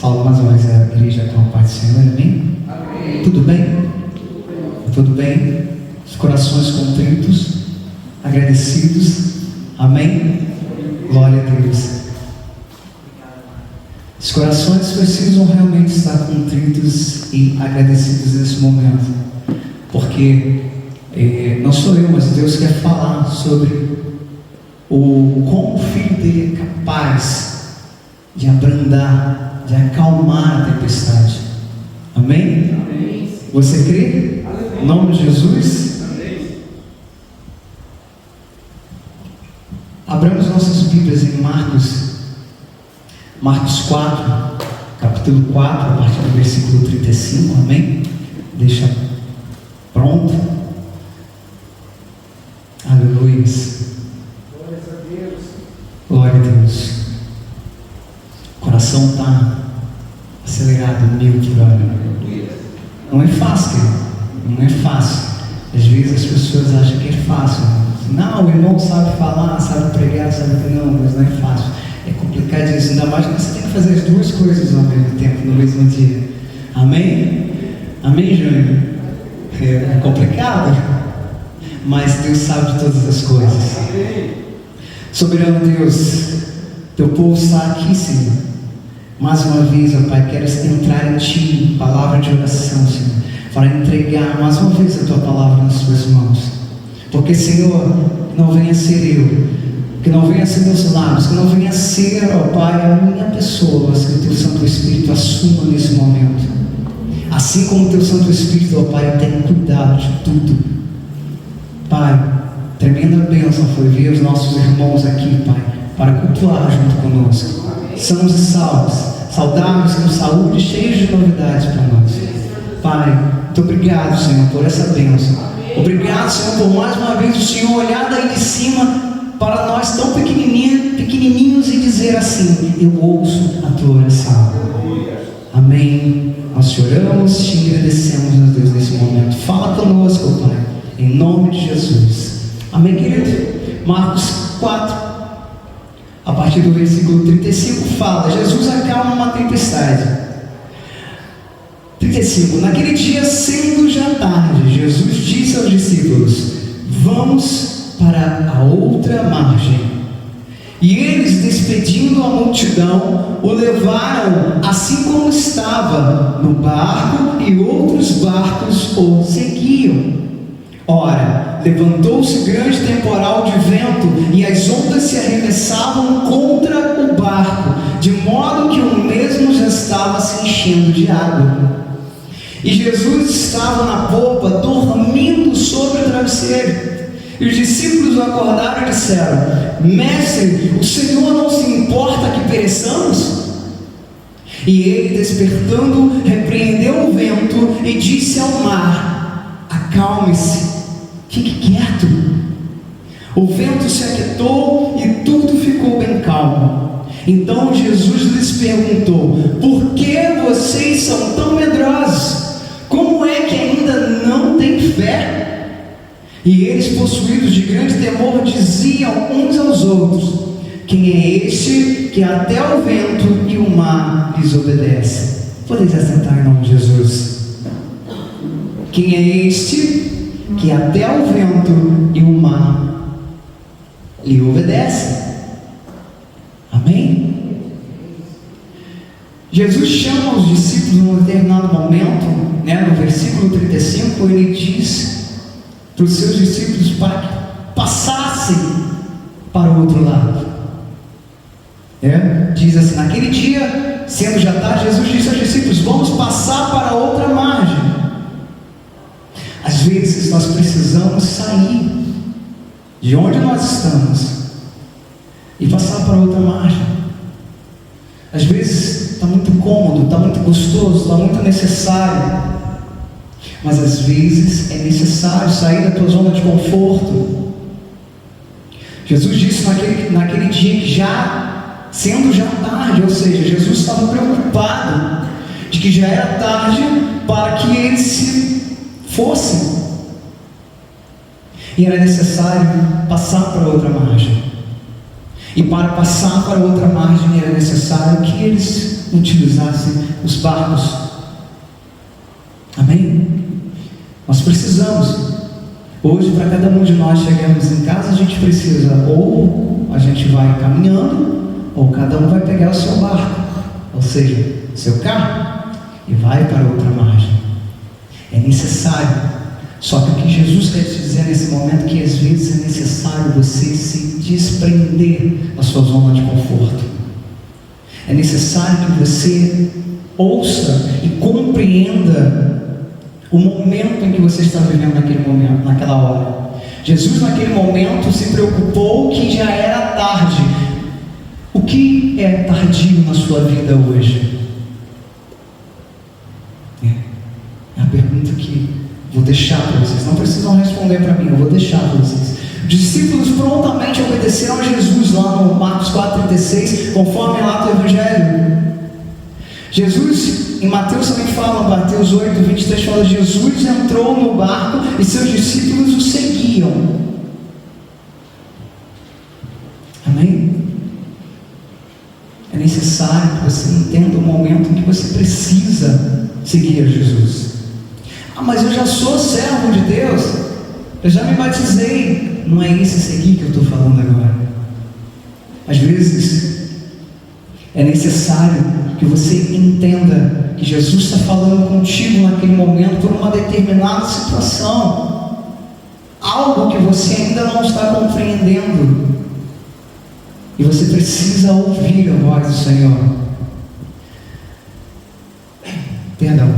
Salve mais uma vez a igreja com a paz do Senhor, amém? Amém. Tudo bem? Tudo bem? Os corações contritos, agradecidos, amém? Glória a Deus. Os corações precisam realmente estar contritos e agradecidos nesse momento, porque não sou eu, mas Deus quer falar sobre como o Filho dele é capaz de abrandar, de acalmar a tempestade. Amém? Amém. Você crê? Amém. Em nome de Jesus? Amém. Abramos nossas Bíblias em Marcos 4, capítulo 4, a partir do versículo 35, amém? Deixa pronto. Aleluia. Glória a Deus. Glória a Deus. O coração está acelerado 1000 por hora. Não é fácil, querido. Não é fácil. Às vezes as pessoas acham que é fácil. Não, o irmão sabe falar, sabe pregar, sabe que não, mas não é fácil. É complicado isso, ainda mais que você tem que fazer as duas coisas ao mesmo tempo, no mesmo dia. Amém? Amém, Júnior? É complicado, mas Deus sabe de todas as coisas. Soberano Deus, teu povo está aqui, Senhor. Mais uma vez, ó Pai, quero entrar em Ti, palavra de oração, Senhor, para entregar mais uma vez a Tua palavra nas Tuas mãos. Porque, Senhor, não venha ser eu, que não venha ser meus lábios, que não venha ser, ó Pai, a minha pessoa, mas que o Teu Santo Espírito assuma nesse momento. Assim como o Teu Santo Espírito, ó Pai, tem cuidado de tudo. Pai, tremenda bênção foi ver os nossos irmãos aqui, Pai, para cultuar junto conosco. Sãos e salvos, saudáveis, com saúde, cheios de novidades para nós. Pai, muito obrigado, Senhor, por essa bênção. Obrigado, Senhor, por mais uma vez o Senhor olhar daí de cima para nós tão pequenininhos e dizer assim: eu ouço a tua oração. Amém. Nós choramos, te agradecemos, meu Deus, nesse momento. Fala conosco, Pai, em nome de Jesus. Amém, querido? Marcos 4, a partir do versículo 35, fala: Jesus acalma uma tempestade. 35. Naquele dia, sendo já tarde, Jesus disse aos discípulos: vamos para a outra margem. E eles, despedindo a multidão, o levaram assim como estava no barco, e outros barcos o seguiam. Ora, levantou-se grande temporal de vento, e as ondas se arremessavam contra o barco, de modo que o mesmo já estava se enchendo de água. E Jesus estava na popa, dormindo sobre o travesseiro. E os discípulos o acordaram e disseram: Mestre, o Senhor não se importa que pereçamos? E ele, despertando, repreendeu o vento e disse ao mar: acalme-se, fique quieto. O vento se aquietou e tudo ficou bem calmo. Então Jesus lhes perguntou: por que vocês são tão medrosos? Como é que ainda não têm fé? E eles, possuídos de grande temor, diziam uns aos outros: quem é este que até o vento e o mar lhes obedece? Podeis assentar em nome de Jesus. Quem é este que até o vento e o mar lhe obedece? Amém? Jesus chama os discípulos num determinado momento, no versículo 35, ele diz para os seus discípulos para que passassem para o outro lado. Diz assim: naquele dia, sendo já tarde, Jesus disse aos discípulos: vamos passar para outra margem. Às vezes nós precisamos sair de onde nós estamos e passar para outra margem. Às vezes está muito cômodo, está muito gostoso, está muito necessário, mas às vezes é necessário sair da tua zona de conforto. Jesus disse naquele dia que sendo já tarde, ou seja, Jesus estava preocupado de que já era tarde para que eles se fossem, e era necessário passar para outra margem. E para passar para outra margem era necessário que eles utilizassem os barcos. Amém? Nós precisamos. Hoje, para cada um de nós chegarmos em casa, a gente precisa, ou a gente vai caminhando, ou cada um vai pegar o seu barco, ou seja, o seu carro, e vai para outra margem. É necessário. Só que o que Jesus quer te dizer nesse momento é que às vezes é necessário você se desprender da sua zona de conforto. É necessário que você ouça e compreenda o momento em que você está vivendo naquele momento, naquela hora. Jesus naquele momento se preocupou que já era tarde. O que é tardio na sua vida hoje? É a pergunta que vou deixar para vocês. Não precisam responder para mim, eu vou deixar para vocês. Os discípulos prontamente obedeceram a Jesus lá no Marcos 4,36, conforme relata o Evangelho. Jesus, em Mateus também fala, Mateus 8,23 fala: Jesus entrou no barco e seus discípulos o seguiam. Amém? É necessário que você entenda o momento em que você precisa seguir a Jesus. Ah, mas eu já sou servo de Deus, eu já me batizei. Não é esse seguir que eu estou falando agora. Às vezes é necessário que você entenda que Jesus está falando contigo naquele momento por uma determinada situação, algo que você ainda não está compreendendo, e você precisa ouvir a voz do Senhor. Perdão.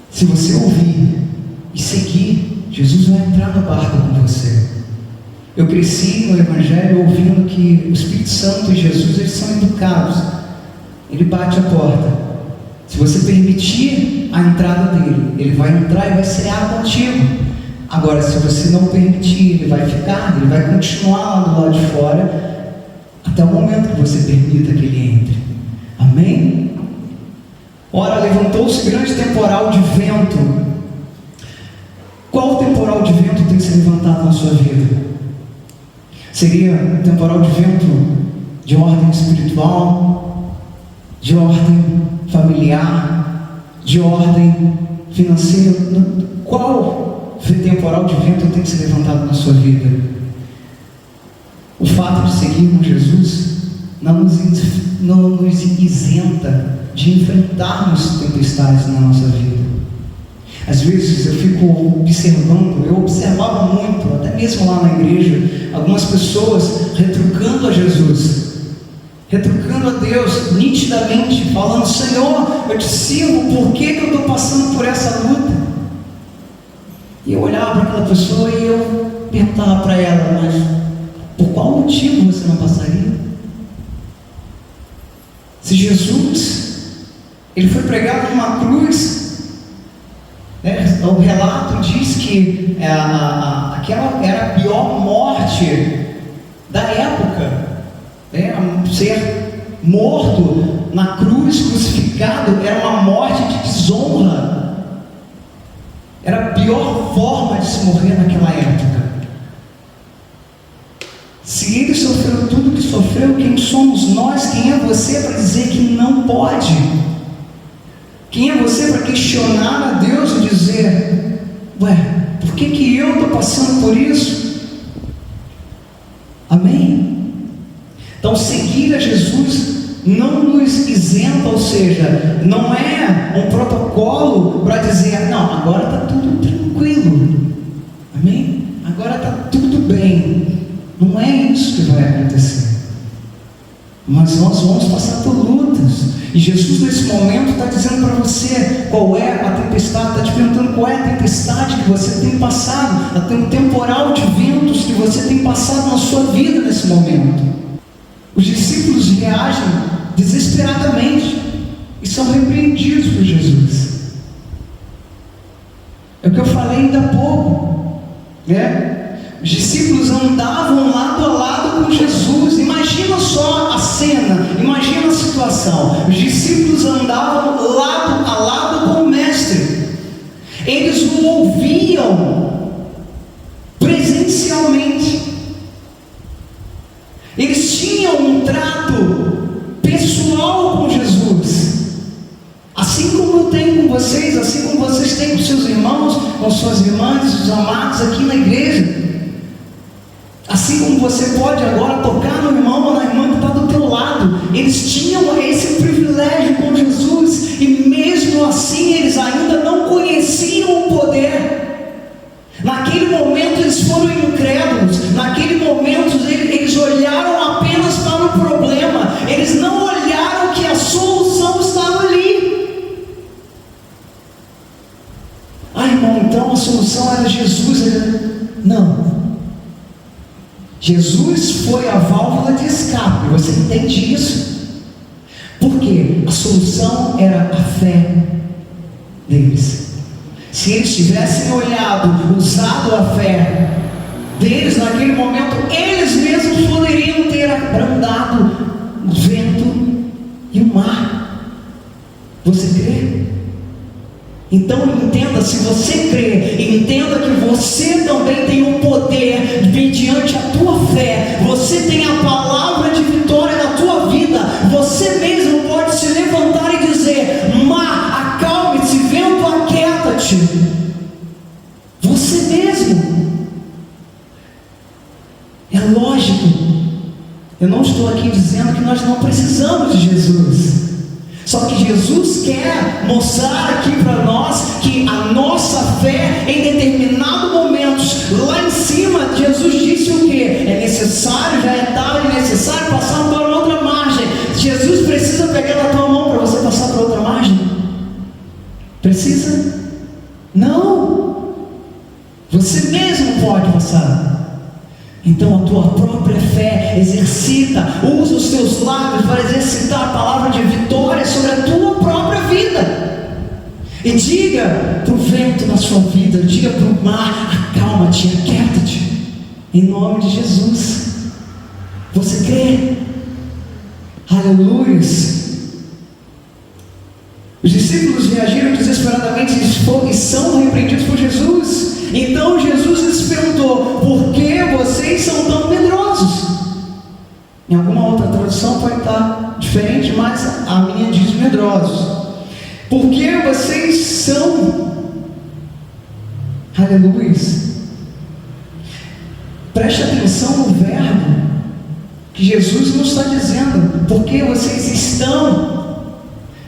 Se você ouvir e seguir, Jesus vai entrar no barco com você. Eu cresci no Evangelho ouvindo que o Espírito Santo e Jesus, eles são educados. Ele bate a porta. Se você permitir a entrada dele, ele vai entrar e vai cear contigo. Agora, se você não permitir, ele vai ficar, ele vai continuar lá do lado de fora, até o momento que você permita que ele entre. Amém? Ora, levantou-se grande temporal de vento. Qual temporal de vento tem se levantado na sua vida? Seria um temporal de vento de ordem espiritual, de ordem familiar, de ordem financeira? Qual temporal de vento tem se levantado na sua vida? O fato de seguirmos Jesus não nos isenta de enfrentarmos tempestades na nossa vida. Às vezes eu fico observando, eu observava muito, até mesmo lá na igreja, algumas pessoas retrucando a Jesus, retrucando a Deus, nitidamente, falando: Senhor, eu te sirvo, por que eu estou passando por essa luta? E eu olhava para aquela pessoa e eu perguntava para ela: mas por qual motivo você não passaria? Se Jesus, ele foi pregado numa cruz, o relato diz que aquela era a pior morte da época, ser morto na cruz, crucificado, era uma morte de desonra, era a pior forma de se morrer naquela época. Se ele sofreu tudo que sofreu, quem somos nós, quem é você para dizer que não pode? Quem é você para questionar a Deus e dizer: ué, por que eu estou passando por isso? Amém? Então, seguir a Jesus não nos isenta, ou seja, não é um protocolo para dizer: não, agora está tudo tranquilo. Amém? Agora está tudo bem. Não é isso que vai acontecer. Mas nós vamos passar por lutas. E Jesus nesse momento está dizendo para você qual é a tempestade, está te perguntando qual é a tempestade que você tem passado, até um temporal de ventos que você tem passado na sua vida nesse momento. Os discípulos reagem desesperadamente e são repreendidos por Jesus. É o que eu falei ainda há pouco, né? Os discípulos andavam lado a lado com Jesus. Imagina só a cena, imagina a situação. Os discípulos andavam lado a lado com o Mestre. Eles o ouviam presencialmente. Eles tinham um trato pessoal vocês, assim como vocês têm com seus irmãos, com suas irmãs, os amados aqui na igreja. Assim como você pode agora tocar no irmão ou na irmã que está do teu lado. Eles tinham esse privilégio com Jesus, e mesmo assim eles ainda não conheciam o poder. Naquele momento eles foram incrédulos. Naquele momento eles olharam apenas para o problema. Eles não olharam que a solução estava ali. Ah, irmão, então a solução era Jesus? Não. Jesus foi a válvula de escape. Você entende isso? Por quê? A solução era a fé deles. Se eles tivessem olhado, usado a fé deles naquele momento, eles mesmos poderiam ter abrandado o vento e o mar. Você crê? Então entenda, se você crê, entenda que você também tem um poder mediante a tua fé. Você tem a palavra de vitória na tua vida. Você mesmo pode se levantar e dizer: mar, acalme-se, vento, aquieta-te. Você mesmo. É lógico, eu não estou aqui dizendo que nós não precisamos de Jesus. Só que Jesus quer mostrar aqui para nós que a nossa fé, em determinados momentos, lá em cima, Jesus disse o que? É necessário, já é tarde, é necessário passar para outra margem. Jesus precisa pegar na tua mão para você passar para outra margem? Precisa? Não. Você mesmo pode passar. Então a tua própria fé exercita, usa os teus lábios para exercitar a palavra de vitória sobre a tua própria vida. E diga para o vento na sua vida, diga para o mar: acalma-te, aquieta-te, em nome de Jesus. Você crê? Aleluia. Os discípulos reagiram desesperadamente e são repreendidos por Jesus. Então Jesus lhes perguntou: por que vocês são tão medrosos? Em alguma outra tradução pode estar diferente, mas a minha diz medrosos. Por que vocês são? Aleluia. Preste atenção no verbo que Jesus não está dizendo por que vocês estão.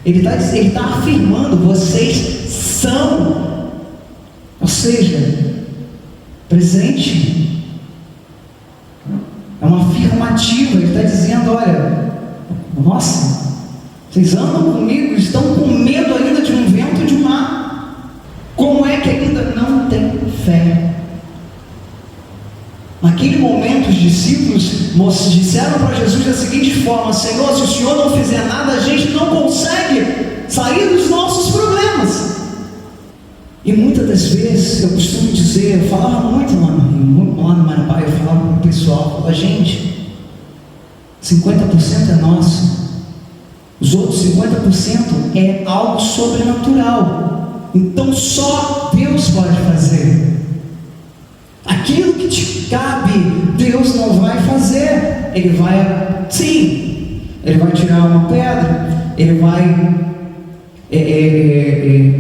Ele está afirmando: vocês são. Ou seja, presente. É uma afirmativa. Ele está dizendo: olha, nossa, vocês andam comigo, estão com medo ainda de um vento e de um mar. Como é que ainda não tem fé? Naquele momento os discípulos disseram para Jesus da seguinte forma: Senhor, se o Senhor não fizer nada, a gente não consegue sair dos nossos problemas. E muitas das vezes eu costumo dizer, eu falava muito lá no Marapá, eu falava para o pessoal, eu falava: gente, 50% é nosso, os outros 50% é algo sobrenatural. Então só Deus pode fazer. Aquilo que te cabe, Deus não vai fazer. Ele vai, sim, Ele vai tirar uma pedra, Ele vai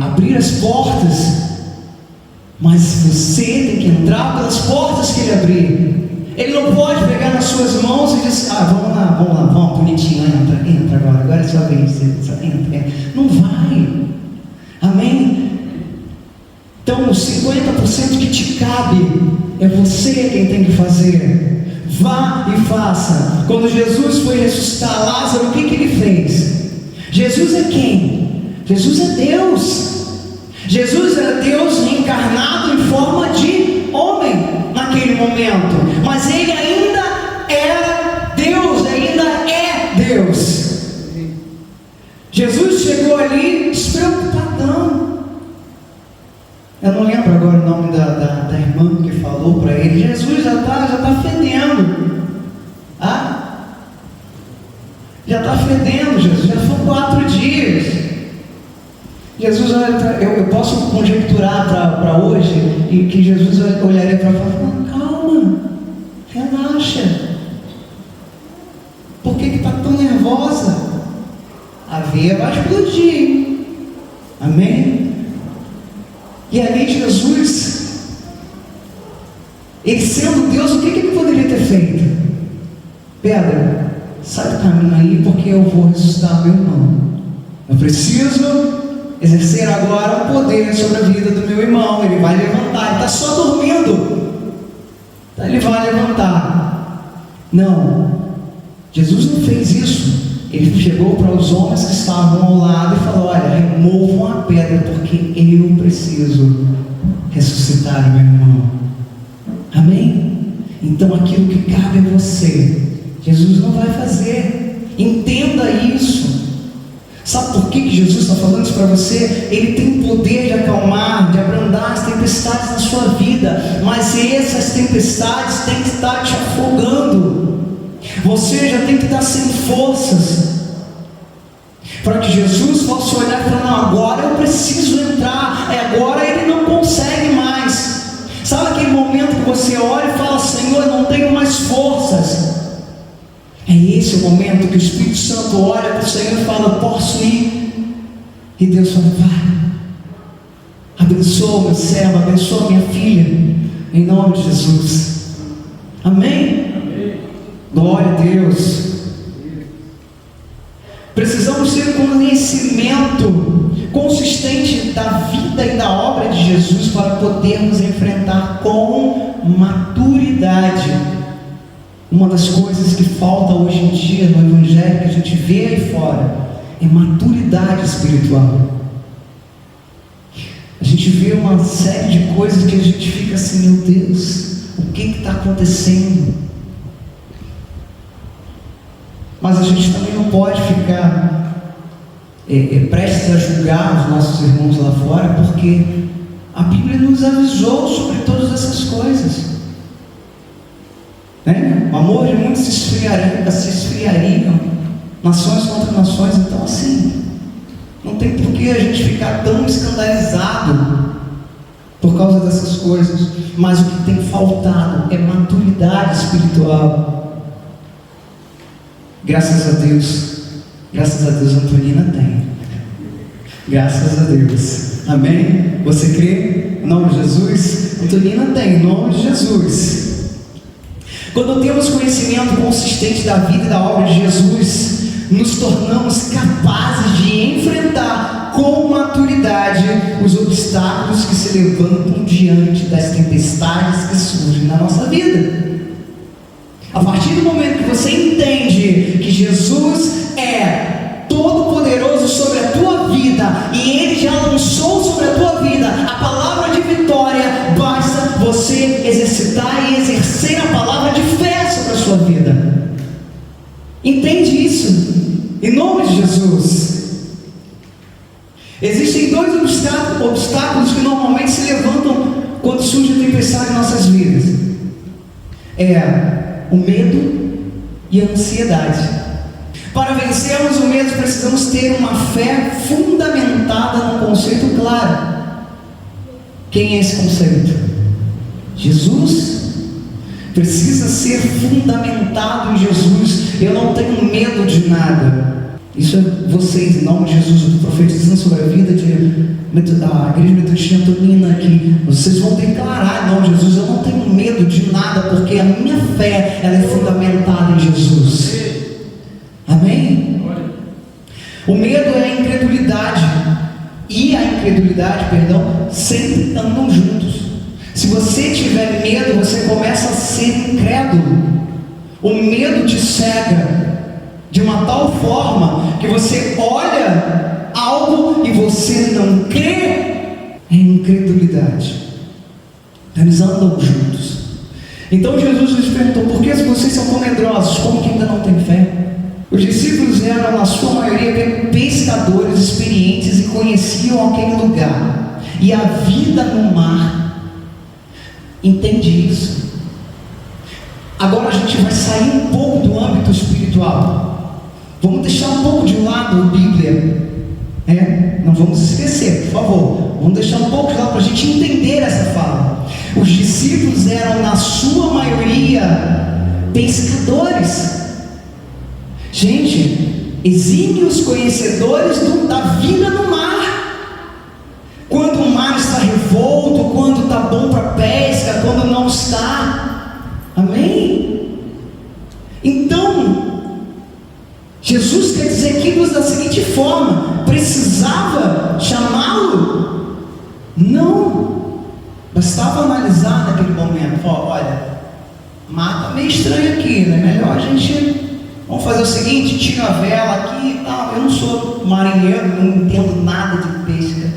abrir as portas, mas você tem que entrar pelas portas que Ele abrir. Ele não pode pegar nas suas mãos e dizer: vamos, bonitinho, entra agora é sua vez, entra. Não vai. Amém? Então os 50% que te cabe, é você quem tem que fazer. Vá e faça. Quando Jesus foi ressuscitar Lázaro, o que ele fez? Jesus é quem? Jesus é Deus. Jesus era Deus encarnado em forma de homem naquele momento, mas Ele ainda era Deus, ainda é Deus. Jesus chegou ali despreocupadão. Eu não lembro agora o nome da irmã que falou para ele: Jesus já está fedendo. Já está fedendo, Jesus, já foram 4 dias. Jesus, eu posso conjecturar para hoje, e que Jesus olharia para ela e falaria: calma, relaxa. Por que está tão nervosa? A veia vai explodir. Amém? E ali Jesus, ele sendo Deus, o que ele poderia ter feito? Pedro, sai do caminho aí, porque eu vou ressuscitar meu irmão. Eu preciso exercer agora o poder sobre a vida do meu irmão. Ele vai levantar, ele está só dormindo. Então ele vai levantar. Não, Jesus não fez isso. Ele chegou para os homens que estavam ao lado e falou: olha, removam a pedra, porque eu preciso ressuscitar o meu irmão. Amém? Então aquilo que cabe a você, Jesus não vai fazer. Entenda isso. Sabe por que Jesus está falando isso para você? Ele tem o poder de acalmar, de abrandar as tempestades na sua vida, mas essas tempestades têm que estar te afogando. Você já tem que estar sem forças, para que Jesus possa olhar e falar: não, agora eu preciso entrar, agora ele não consegue mais. Sabe aquele momento que você olha e fala: Senhor, eu não tenho mais forças? É esse o momento que o Espírito Santo olha para o Senhor e fala: posso ir? E Deus fala: vai, abençoa meu servo, abençoa minha filha, em nome de Jesus. Amém? Amém. Glória a Deus. Precisamos ter um conhecimento consistente da vida e da obra de Jesus para podermos enfrentar com maturidade. Uma das coisas que falta hoje em dia no Evangelho, que a gente vê aí fora, é maturidade espiritual. A gente vê uma série de coisas que a gente fica assim: meu Deus, o que está acontecendo? Mas a gente também não pode ficar prestes a julgar os nossos irmãos lá fora, porque a Bíblia nos avisou sobre todas essas coisas. O amor de muitos se esfriariam, nações contra nações. Então assim, não tem por que a gente ficar tão escandalizado por causa dessas coisas. Mas o que tem faltado é maturidade espiritual. Graças a Deus, Antonina tem. Graças a Deus. Amém? Você crê? Em nome de Jesus? Antonina tem, em nome de Jesus. Quando temos conhecimento consistente da vida e da obra de Jesus, nos tornamos capazes de enfrentar com maturidade os obstáculos que se levantam diante das tempestades que surgem na nossa vida. A partir do momento que você entende que Jesus é todo poderoso sobre a tua vida, e Ele já lançou sobre a tua vida a palavra de vitória, basta você exercitar e exercer a palavra de fé sobre a sua vida. Entende isso? Em nome de Jesus. Existem dois obstáculos que normalmente se levantam quando surge a tempestade em nossas vidas: o medo e a ansiedade. Para vencermos o medo, precisamos ter uma fé fundamentada num conceito claro. Quem é esse conceito? Jesus. Precisa ser fundamentado em Jesus. Eu não tenho medo de nada. Isso é vocês, em nome de Jesus. Eu estou profetizando sobre a vida da Igreja Metodista Antonina aqui. Vocês vão declarar, em nome de Jesus: eu não tenho medo de nada, porque a minha fé, ela é fundamentada em Jesus. Amém? O medo é a incredulidade, e a incredulidade, sempre andam juntos. Se você tiver medo, você começa a ser incrédulo. O medo te cega de uma tal forma que você olha algo e você não crê. É incredulidade. Eles andam juntos. Então Jesus lhes perguntou: por que vocês são tão medrosos? Como que ainda não tem fé? Os discípulos eram, na sua maioria, pescadores experientes e conheciam aquele lugar e a vida no mar. Entende isso? Agora a gente vai sair um pouco do âmbito espiritual. Vamos deixar um pouco de lado a Bíblia. Não vamos esquecer, por favor. Vamos deixar um pouco de lado para a gente entender essa fala. Os discípulos eram, na sua maioria, pescadores. Gente, exímios conhecedores da vida no mar. Jesus quer dizer aqui da seguinte forma: precisava chamá-lo? Não. Bastava analisar naquele momento. Olha, mata meio estranho aqui, né? Melhor a gente, vamos fazer o seguinte, tira a vela aqui e tal. Eu não sou marinheiro, não entendo nada de pesca,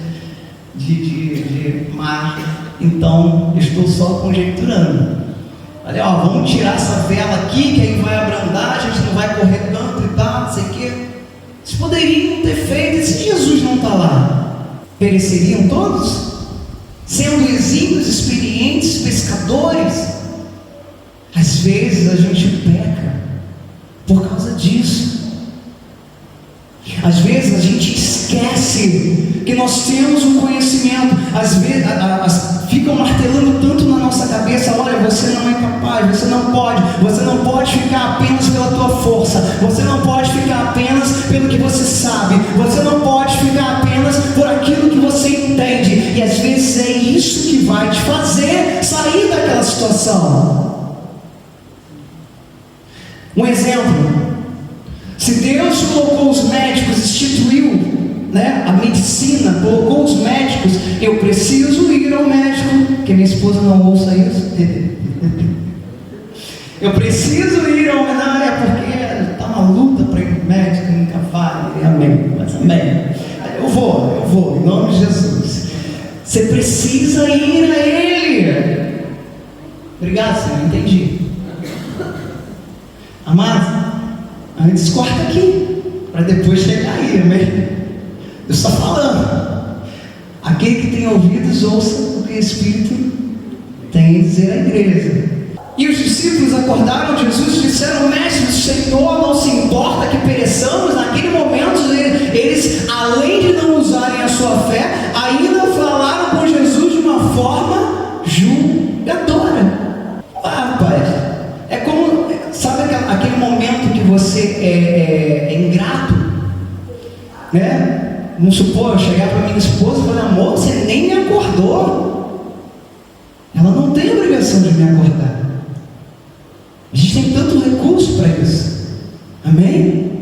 de mar, então eu estou só conjecturando. Olha, vamos tirar essa vela aqui, que aí vai abrandar, a gente não vai correr tanto e tal, não sei o quê. Vocês poderiam ter feito, e se Jesus não está lá, pereceriam todos? Sendo exímios, experientes pescadores. Às vezes a gente peca por causa disso. Às vezes a gente esquece que nós temos um conhecimento. Às vezes ficam martelando tanto na nossa cabeça: olha, você não é capaz, você não pode ficar apenas pela tua força, você não pode ficar apenas pelo que você sabe, você não pode ficar apenas por aquilo que você entende. E às vezes é isso que vai te fazer sair daquela situação. Um exemplo: se Deus colocou os médicos, instituiu, né, a medicina, colocou os médicos, eu preciso ir ao médico, que minha esposa não ouça isso. Eu preciso ir ao médico, não, é porque está uma luta para ir ao médico, nunca vai, amém, mas amém. Eu vou, em nome de Jesus. Você precisa ir a Ele. Obrigado, Senhor, entendi. Amado, antes corta aqui, para depois chegar aí, amém? Eu estou falando. Aquele que tem ouvidos, ouça o que o Espírito tem a dizer à igreja. E os discípulos acordaram Jesus e disseram: Mestre, o Senhor não se importa que pereçamos. Naquele momento, eles, além de não usarem a sua fé, ainda falaram com Jesus de uma forma julgadora. Rapaz, é como, sabe aquele momento que você é ingrato, né? Vamos supor, eu chegar para minha esposa e falar: amor, você nem me acordou. Ela não tem obrigação de me acordar. A gente tem tanto recurso para isso. Amém?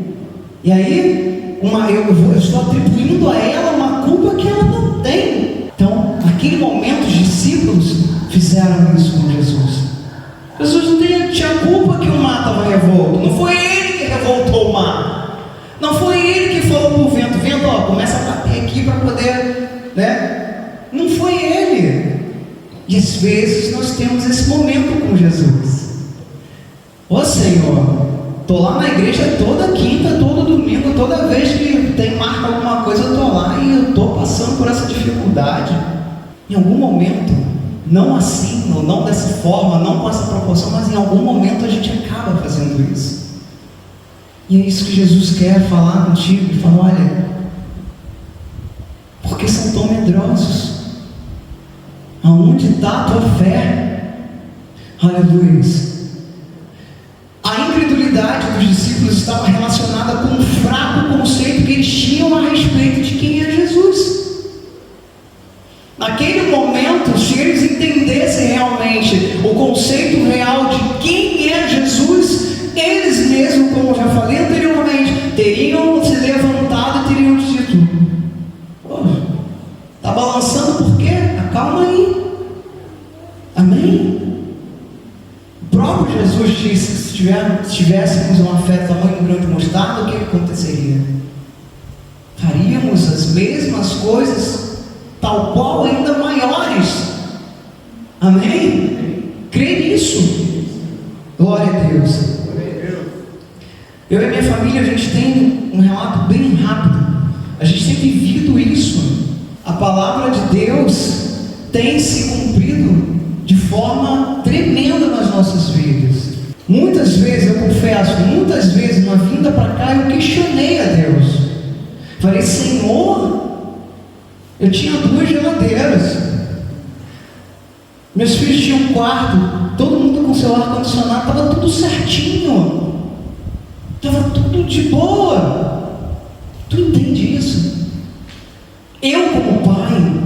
E aí, eu estou atribuindo a ela uma culpa que ela não tem. Então, naquele momento, os discípulos fizeram isso com Jesus. Jesus não tinha culpa que o mar estava revolto. Não foi ele que revoltou o mar. Não foi ele que falou para o vento: vento, começa a bater aqui para poder, né? Não foi ele. E às vezes nós temos esse momento com Jesus. Ô Senhor, estou lá na igreja toda quinta, todo domingo, toda vez que tem marca alguma coisa, eu estou lá e eu estou passando por essa dificuldade. Em algum momento, não assim, ou não dessa forma, não com essa proporção, mas em algum momento a gente acaba fazendo isso. E é isso que Jesus quer falar contigo. Ele fala: olha, por que são tão medrosos? Aonde está a tua fé? Aleluia. A incredulidade dos discípulos estava relacionada com um fraco conceito que eles tinham a respeito de quem é Jesus. Naquele momento, se eles entendessem realmente o conceito real de quem é Jesus, eles mesmos, como eu já falei anteriormente, teriam se levantado e teriam dito: está balançando por quê? Acalma aí. Amém? O próprio Jesus disse que se tivéssemos uma fé do tamanho de um grão de mostarda, o que aconteceria? Faríamos as mesmas coisas, tal qual, ainda maiores. Amém? Crê nisso. Glória a Deus. Eu e a minha família, a gente tem um relato bem rápido. A gente tem vivido isso. A palavra de Deus tem se cumprido de forma tremenda nas nossas vidas. Muitas vezes, eu confesso, muitas vezes na vinda para cá eu questionei a Deus. Falei: Senhor, eu tinha 2 geladeiras, meus filhos tinham um quarto, todo mundo com seu ar-condicionado, estava tudo certinho, estava tudo de boa. Tu entende isso? Eu, como pai,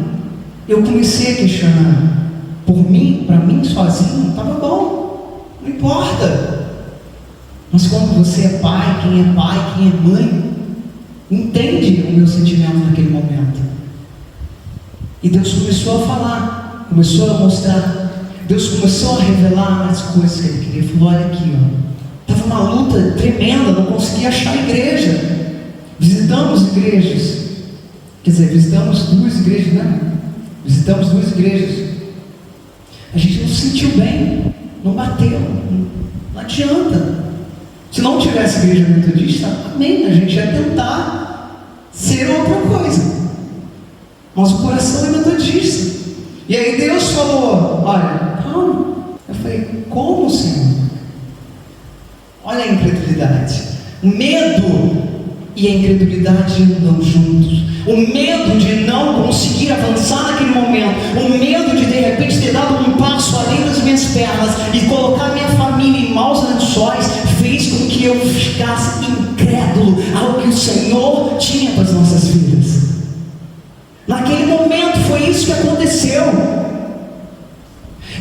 eu comecei a questionar. Por mim, para mim sozinho, estava bom, não importa. Mas quando você é pai, quem é mãe, entende o meu sentimento naquele momento. E Deus começou a falar, começou a mostrar, Deus começou a revelar as coisas que Ele queria. Ele falou: olha aqui, estava uma luta tremenda, não conseguia achar igreja. Visitamos igrejas, quer dizer, visitamos duas igrejas, né? Visitamos duas igrejas. A gente não se sentiu bem, não bateu, não adianta. Se não tivesse igreja metodista, amém, a gente ia tentar ser outra coisa. Mas o coração é metodista. E aí Deus falou: olha, calma. Eu falei: como, Senhor? Olha a incredulidade. O medo e a incredulidade andam juntos. O medo de não conseguir avançar naquele momento, o medo de repente ter dado um passo além das minhas pernas e colocar minha família em maus lençóis, fez com que eu ficasse incrédulo ao que o Senhor tinha para as nossas vidas. Naquele momento foi isso que aconteceu.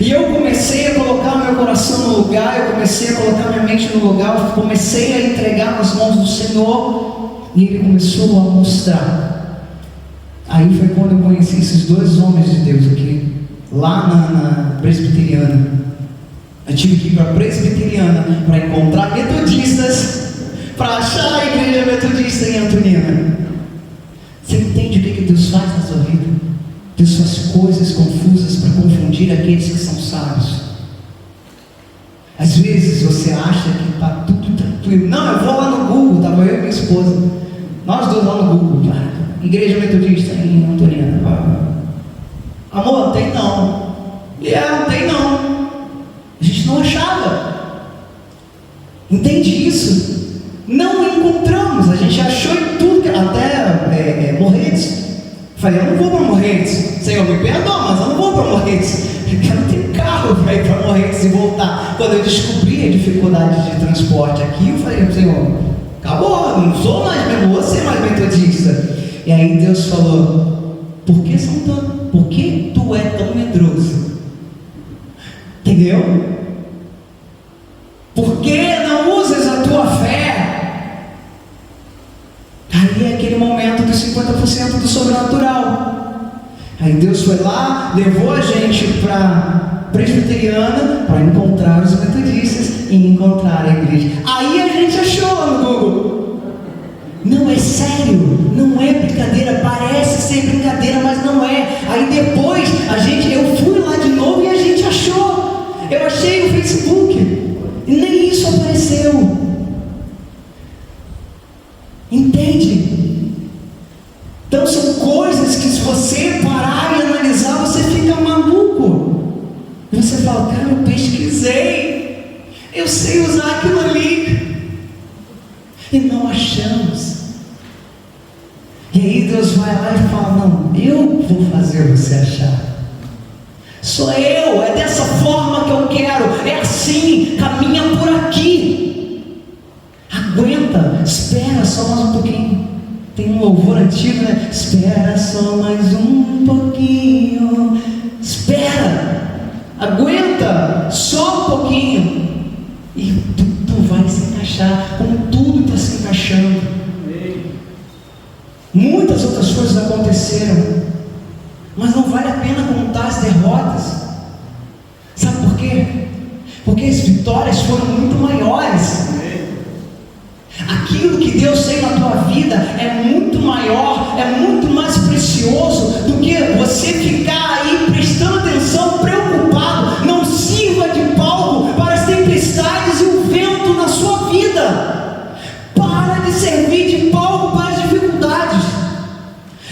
E eu comecei a colocar meu coração no lugar, eu comecei a colocar minha mente no lugar, eu comecei a entregar nas mãos do Senhor, e Ele começou a mostrar. Aí foi quando eu conheci esses dois homens de Deus aqui, lá na presbiteriana. Eu tive que ir para a presbiteriana para encontrar metodistas, para achar a igreja metodista em Antonina. Você entende o que Deus faz na sua vida? Deus faz coisas confusas para confundir aqueles que são sábios. Às vezes você acha que está tudo tranquilo. Não, eu vou lá no Google, estava eu e minha esposa, nós dois lá no Google, igreja metodista em Antonina. Amor, tem não. Não tem não. A gente não achava. Entende isso? Não encontramos. A gente achou em tudo, até Morretes. Falei: eu não vou para Morretes. Senhor, me perdoa, mas eu não vou para Morretes. Eu não tenho carro para ir para Morretes e voltar. Quando eu descobri a dificuldade de transporte aqui, eu falei: Senhor, acabou, não sou mais mesmo, vou ser mais metodista. E aí Deus falou: por que tu é tão medroso? Entendeu? Por que não usas a tua fé? Aí é aquele momento dos 50% do sobrenatural. Aí Deus foi lá, levou a gente para presbiteriana para encontrar os metodistas e encontrar a igreja. Aí a gente achou lá no Google. Não é sério, não é brincadeira, parece ser brincadeira, mas não é. Aí depois eu fui lá de novo e a gente achou. Eu achei o Facebook e nem isso apareceu. Entende? Então são coisas que, se você parar e analisar, você fica maluco. E você fala: cara, eu pesquisei, eu sei usar aquilo ali, e não achamos. E aí Deus vai lá e fala: não, eu vou fazer você achar. Sou eu, é dessa forma que eu quero, é assim, caminha por aqui. Aguenta, espera só mais um pouquinho. Tem um louvor antigo, né? Espera só mais um pouquinho. Espera, aguenta só um pouquinho, e tudo vai se encaixar, como tudo está se encaixando. Muitas outras coisas aconteceram, mas não vale a pena contar as derrotas. Sabe por quê? Porque as vitórias foram muito maiores. Aquilo que Deus tem na tua vida é muito maior, é muito mais precioso do que você ficar aí prestando atenção, preocupado. Não sirva de palco para as tempestades e o vento na sua vida. Para de servir de palco para as dificuldades.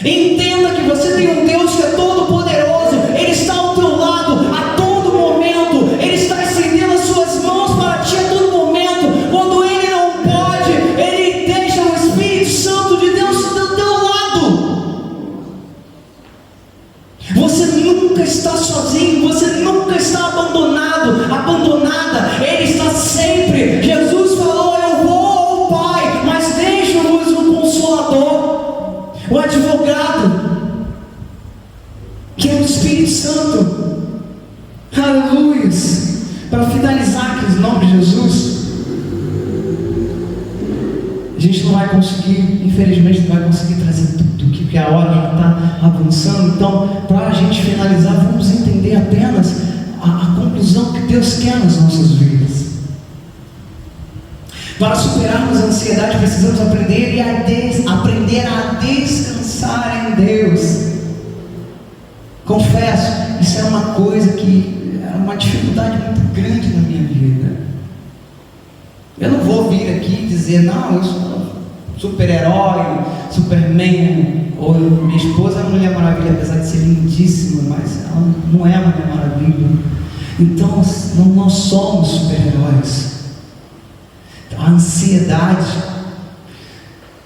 Entenda que você tem um Deus que é todo poderoso. Ele está ao teu lado a todo momento. Ele está estendendo as suas mãos para ti a todo momento. Quando Ele não pode, Ele deixa o Espírito Santo de Deus do teu lado. Você nunca está sozinho, você nunca está abandonada. Ele está sempre. Jesus falou: eu vou ao Pai, mas deixo-vos um Consolador, o advogado, que é o Espírito Santo. Aleluia. Para finalizar aqui, em nome de Jesus, A gente não vai conseguir, infelizmente, não vai conseguir trazer tudo, que a hora já está avançando. Então, para a gente finalizar, vamos entender apenas a conclusão que Deus quer nas nossas vidas. Para superarmos a ansiedade, precisamos aprender a descansar em Deus. Confesso, isso é uma coisa que é uma dificuldade muito grande na minha vida. Eu não vou vir aqui dizer, não, eu sou super-herói, Superman, ou minha esposa é a Mulher Maravilha, apesar de ser lindíssima, mas ela não é a Mulher Maravilha. Então, nós somos super-heróis. A ansiedade,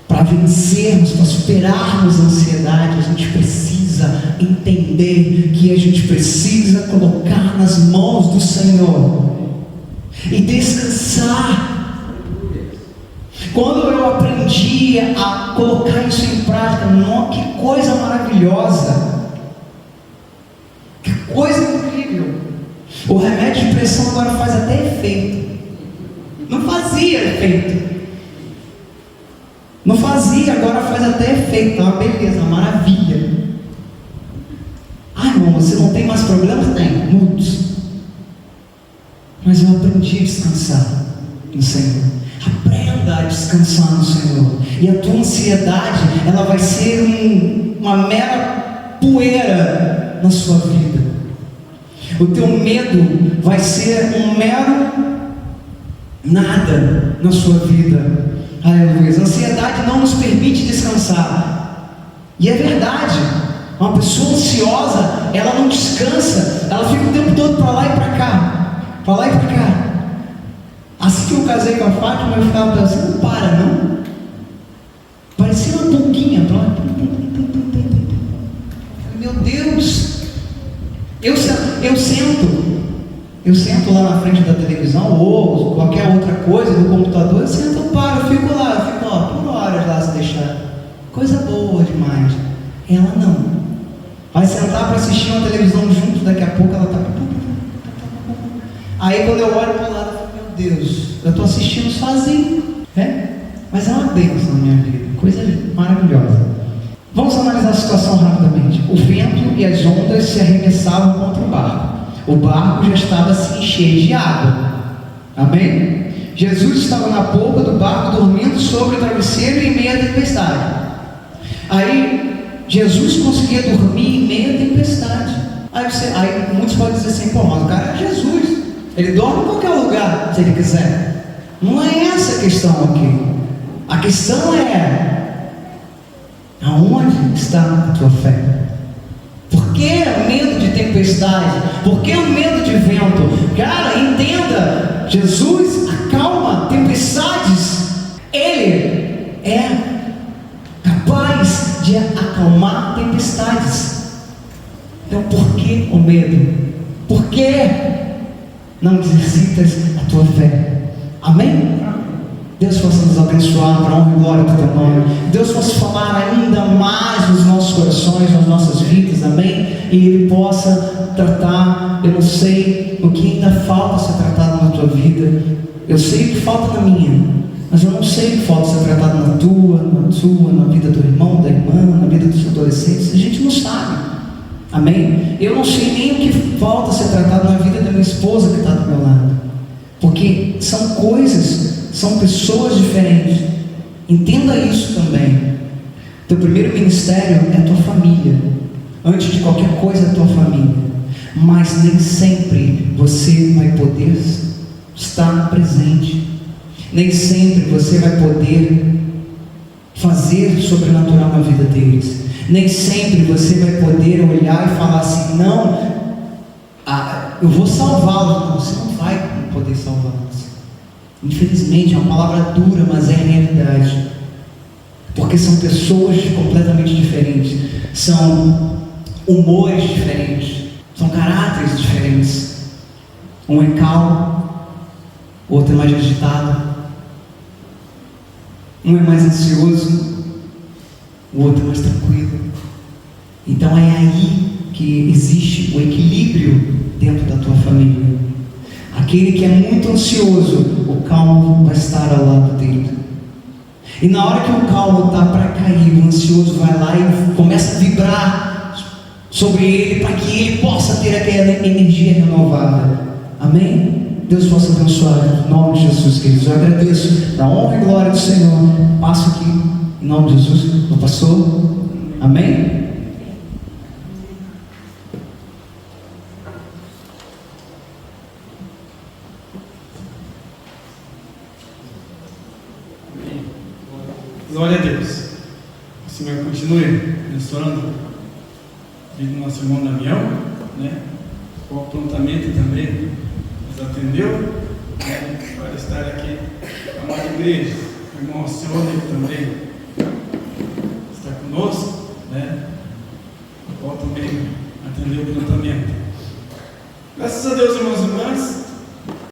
para vencermos, para superarmos a ansiedade, a gente precisa entender que a gente precisa colocar nas mãos do Senhor e descansar. Quando eu aprendi a colocar isso em prática, que coisa maravilhosa, que coisa incrível. O remédio de pressão agora faz até efeito. Não fazia efeito. Não fazia, agora faz até efeito. É uma beleza, uma maravilha. Ai, irmão, você não tem mais problemas? Tem, muitos. Mas eu aprendi a descansar no Senhor. Aprenda a descansar no Senhor. E a tua ansiedade, ela vai ser uma mera poeira na sua vida. O teu medo vai ser um mero nada na sua vida. Aleluia. A ansiedade não nos permite descansar. E é verdade. Uma pessoa ansiosa, ela não descansa. Ela fica o tempo todo para lá e para cá. Para lá e para cá. Assim que eu casei com a Fátima, eu ficava pensando, não para não. Parecia uma pulguinha. Meu Deus. Eu sento lá na frente da televisão ou qualquer outra coisa, do computador, eu sento, eu paro, eu fico por horas lá se deixar. Coisa boa demais. Ela não. Vai sentar para assistir uma televisão junto, daqui a pouco ela está... Aí quando eu olho para o lado, eu falo, meu Deus, eu estou assistindo sozinho. Mas é uma bênção na minha vida, coisa maravilhosa. Vamos analisar a situação rapidamente. O vento e as ondas se arremessavam contra o barco. O barco já estava a se encher de água. Amém? Jesus estava na polpa do barco, dormindo sobre o travesseiro em meio à tempestade. Aí, Jesus conseguia dormir em meio à tempestade. Aí muitos podem dizer assim, pô, mas o cara é Jesus. Ele dorme em qualquer lugar, se ele quiser. Não é essa a questão aqui. A questão é, aonde está a tua fé? Por que o medo de tempestade? Por que o medo de vento? Cara, entenda, Jesus acalma tempestades. Ele é capaz de acalmar tempestades. Então por que o medo? Por que não exercitas a tua fé? Amém? Deus possa nos abençoar para a honra e glória do teu nome. Deus possa falar ainda mais nos nossos corações, nas nossas vidas, amém? E Ele possa tratar, eu não sei o que ainda falta ser tratado na tua vida. Eu sei o que falta na minha, mas eu não sei o que falta ser tratado na tua, na vida do irmão, da irmã, na vida dos adolescentes. A gente não sabe, amém? Eu não sei nem o que falta ser tratado na vida da minha esposa que está do meu lado, porque são coisas, são pessoas diferentes. Entenda isso também. Teu primeiro ministério é a tua família. Antes de qualquer coisa é a tua família. Mas nem sempre você vai poder estar presente. Nem sempre você vai poder fazer sobrenatural na vida deles. Nem sempre você vai poder olhar e falar assim, não, eu vou salvá-los. Você não vai poder salvá-los. Infelizmente é uma palavra dura, mas é a realidade. Porque são pessoas completamente diferentes, são humores diferentes, são caráteres diferentes. Um é calmo, o outro é mais agitado. Um é mais ansioso, o outro é mais tranquilo. Então é aí que existe o equilíbrio dentro da tua família. Aquele que é muito ansioso, o calmo vai estar ao lado dele. E na hora que o calmo está para cair, o ansioso vai lá e começa a vibrar sobre ele para que ele possa ter aquela energia renovada. Amém? Deus possa abençoar em nome de Jesus, queridos. Eu agradeço da honra e glória do Senhor. Passo aqui em nome de Jesus. O pastor. Amém? Glória a Deus. O Senhor continue abençoando a vida do nosso irmão Damião, né? Com prontamente também nos atendeu, né? Para estar aqui na amada igreja. O irmão Alcione também está conosco, né? O qual também atendeu prontamente. Graças a Deus, irmãos e irmãs.